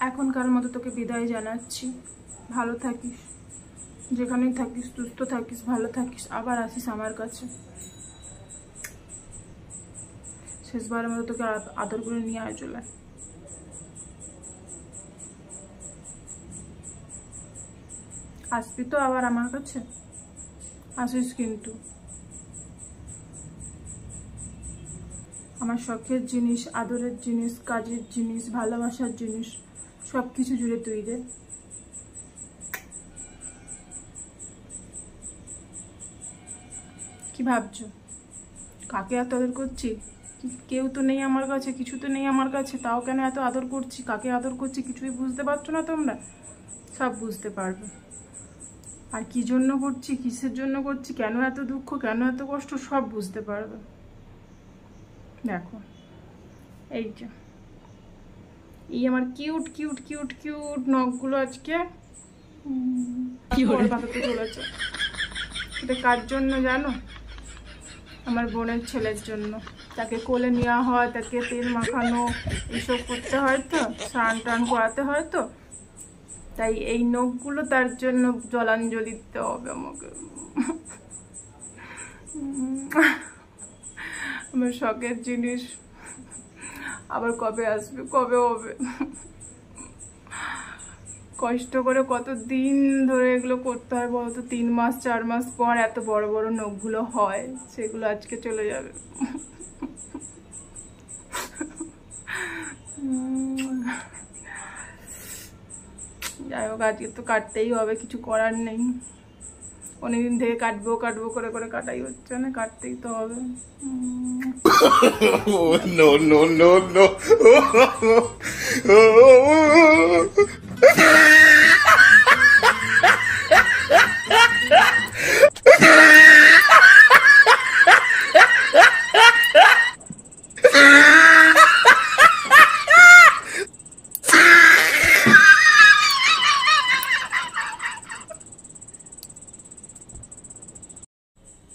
এখনকার মতো তোকে বিদায় জানাচ্ছি। ভালো থাকিস, যেখানেই থাকিস সুস্থ থাকিস, ভালো থাকিস, আবার আসিস আমার কাছে। শেষবারের মতো তোকে আদর করে নিয়ে আয় চলে। আসবি তো আবার আমার কাছে? আসিস কিন্তু। আমার শখের জিনিস, আদরের জিনিস, কাজের জিনিস, ভালোবাসার জিনিস সব কিছু জুড়ে তুই রে। কি ভাবছো? কাকে এত আদর করছি? কেউ তো নেই আমার কাছে, কিছু তো নেই আমার কাছে, তাও কেন এত আদর করছি? কাকে আদর করছি কিছুই বুঝতে পারছো না তোমরা? সব বুঝতে পারবে। আর কি জন্য করছি, কিসের জন্য করছি, কেন এত দুঃখ, কেন এত কষ্ট, সব বুঝতে পারবে। দেখো এই যে এই আমার কিউট কিউট কিউট কিউট নখগুলো আজকে বাঁধাতে চলেছে। এটা কার জন্য জানো? আমার বোনের ছেলের জন্য। তাকে কোলে নেওয়া হয়, তাকে তেল মাখানো এসব করতে হয়, তো স্নান টান করাতে হয়, তো তাই এই নখগুলো তার জন্য জলাঞ্জলি দিতে হবে আমাকে। আমার শখের জিনিস আবার কবে আসবে, কবে হবে? কষ্ট করে কত দিন ধরে এগুলো করতে হয় বলতো, 3 মাস 4 মাস পর এত বড় বড় নখগুলো হয়, সেগুলো আজকে চলে যাবে। যাই হোক, আজকে তো কাটতেই হবে, কিছু করার নেই। অনেকদিন থেকে কাটবো কাটবো করে করে কাটাই হচ্ছে না, কাটতেই তো হবে। No, no, no, no.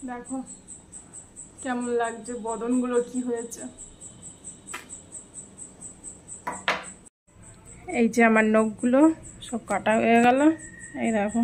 দেখো কেমন লাগছে, বদনগুলো কি হয়েছে। এই যে আমার নখগুলো সব কাটা হয়ে গেল, এই দেখো।